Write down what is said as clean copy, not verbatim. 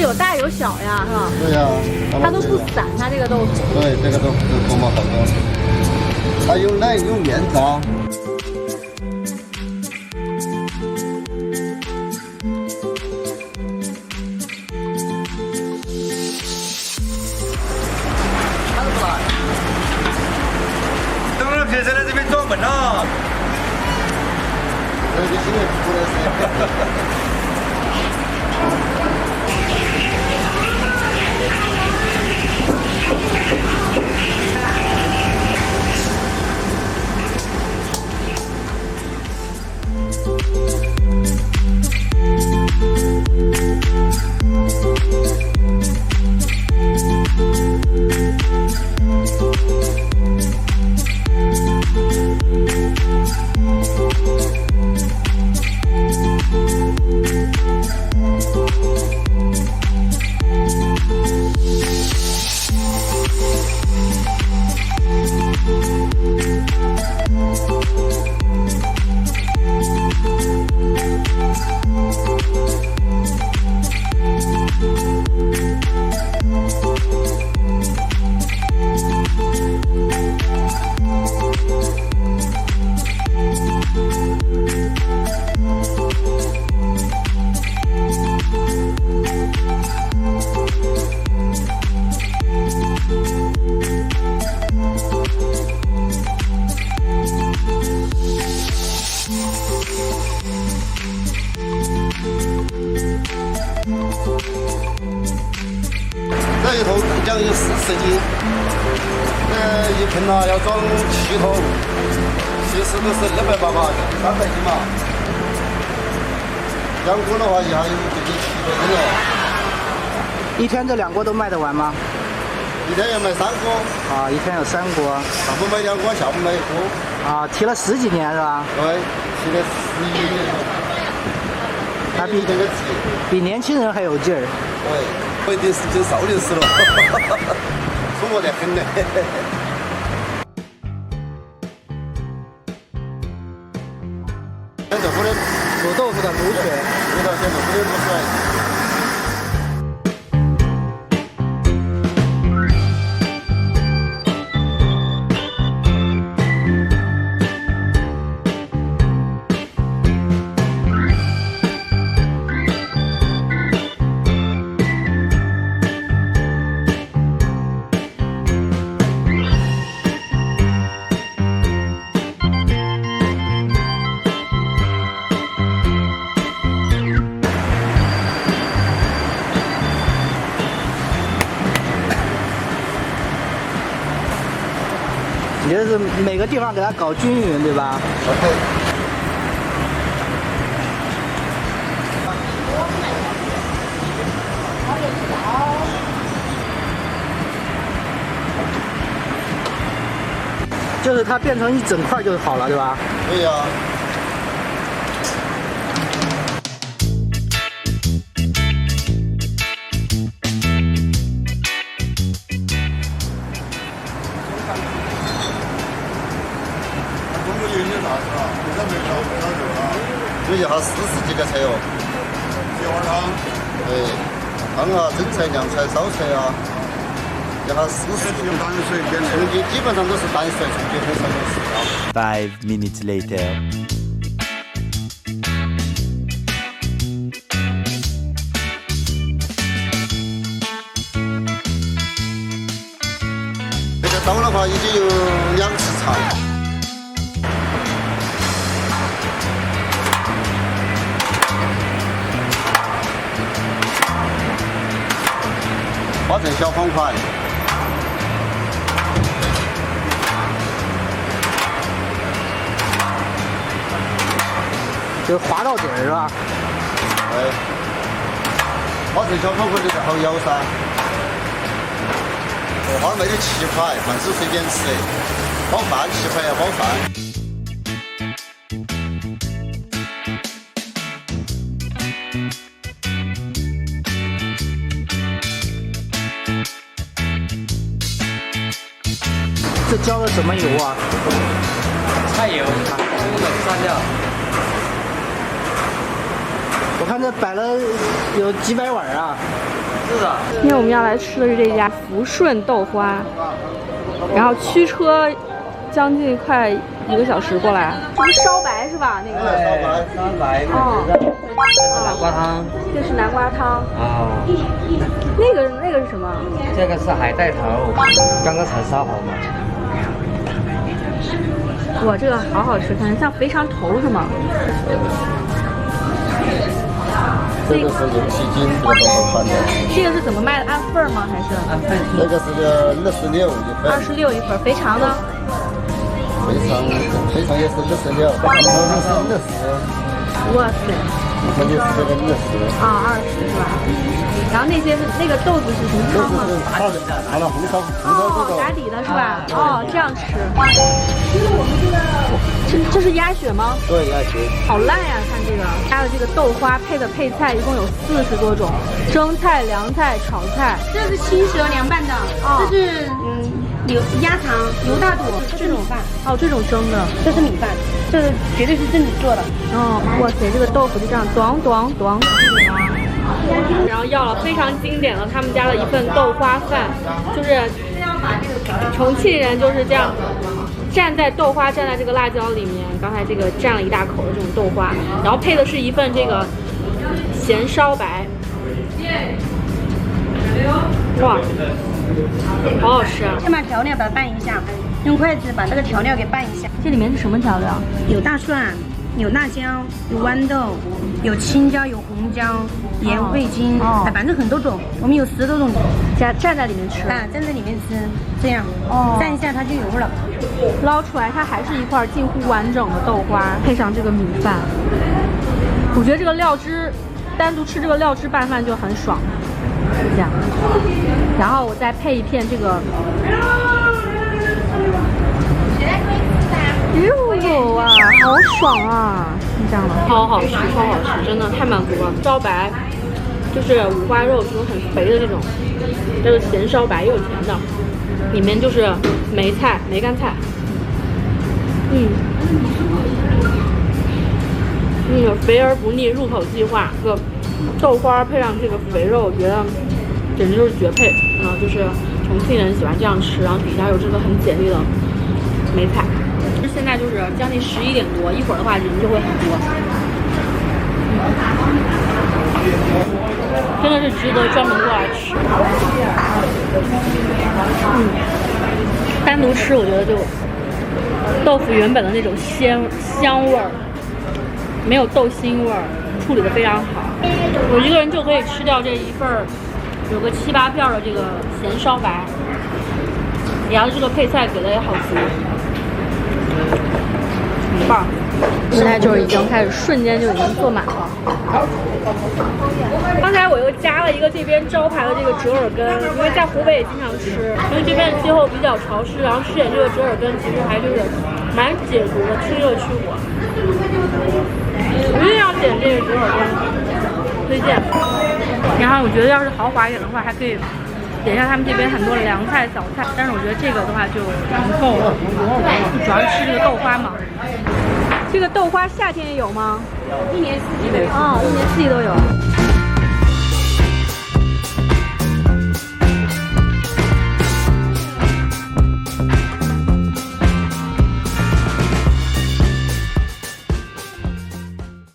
有大有小呀，是吧？对呀、它都不散，它这个豆腐。对，这个豆腐多么好多，它用奶用面炸。等了平时在这边装门了。这个现在出来是。这一头将有40斤，一盆呐要装7头，其实都是288斤，300斤嘛。2锅的话也还有接近700斤了。一天这2锅都卖得完吗？一天要卖3锅。啊，一天有3锅。上午卖2锅，下午卖1锅。啊，提了10几年是吧？对，提了11年了。他比年轻人还有劲儿。对。我已经是进少林寺了，粗活得很呢。现在煮豆腐的卤水，味道现在不得不帅。也就是每个地方给它搞均匀，对吧？就是它变成一整块就好了，对吧？对呀。有一下40几个菜哦，菊花汤，对，汤啊、蒸菜、凉菜、烧菜啊，一下40几个。淡水变重庆基本上都是淡水，重庆很少有食料。 5 minutes later. 这个刀的话已经有2次长。划成小方块，就划到底儿是吧？对，划成小方块就是好咬噻。荷花卖的7块，饭是随便吃，包饭7块要包饭。这浇的什么油啊？菜油，用的蘸料。我看这摆了有几百碗啊。是的。今天我们要来吃的是这家福顺豆花，然后驱车将近快1个小时过来。这不是烧白是吧？那个。烧白。哦。这是南瓜汤。这是南瓜汤。啊。那个是什么？这个是海带头，刚刚才烧好嘛。哇，这个好好吃，感觉像肥肠头是吗？这个是6-7斤，这个都好看的。这个是怎么卖的？按份儿吗？还是？按份。这个是个26一份。26一份，肥肠呢？肥肠也是26，汤是60。哇塞！它就是这个60。啊，20是吧？然后那个豆子是什么汤吗？打了红烧哦，打底的是吧？哦，这样吃。这是鸭血吗？对，鸭血。好烂呀！看这个，加的这个豆花配的配菜一共有40多种，蒸菜、凉菜、炒菜。这是青蛇凉拌的，这是鸭肠、牛大肚，这是米饭。哦，这种蒸的，这是米饭，这是绝对是正经做的。哦，哇塞，这个豆腐就这样咚咚咚。然后要了非常经典的他们家的一份豆花饭，就是重庆人就是这样蘸在这个辣椒里面，刚才这个蘸了一大口的这种豆花，然后配的是一份这个咸烧白，哇，好好吃啊！先把调料把它拌一下，用筷子把这个调料给拌一下。这里面是什么调料？有大蒜，有辣椒，有豌豆，有青椒，有红椒，盐、味精，反正很多种，我们有10多种。蘸在里面吃啊，蘸在里面吃，这样蘸一下它就有味了。捞出来，它还是一块近乎完整的豆花，配上这个米饭。我觉得这个料汁，单独吃这个料汁拌饭就很爽。这样，然后我再配一片这个。哟啊，好爽啊！是这样的，超好吃，超好吃，真的太满足了。烧白就是五花肉，这种很肥的这种，这个咸烧白又甜的，里面就是梅菜、梅干菜，肥而不腻，入口即化。这个豆花配上这个肥肉，我觉得简直就是绝配。就是重庆人喜欢这样吃，然后底下有这个很简历的梅菜。现在就是将近11点多，一会儿的话人就会很多，真的是值得专门过来吃。单独吃我觉得就豆腐原本的那种香味儿，没有豆腥味儿，处理的非常好。我一个人就可以吃掉这一份儿，有个7、8片的这个咸烧白，然后这个配菜给的也好足。很棒，现在就是已经开始瞬间就已经坐满了。刚才我又加了一个这边招牌的这个折耳根，因为在湖北也经常吃，因为这边气候比较潮湿，然后吃点这个折耳根其实还就是蛮解毒的，清热去火。一定要点这个折耳根，推荐。然后我觉得要是豪华一点的话，还可以点一下他们这边很多凉菜、小菜，但是我觉得这个的话就不够了，主要是吃这个豆花嘛。这个豆花夏天也有吗？1年4季都有。哦，1年4季都有。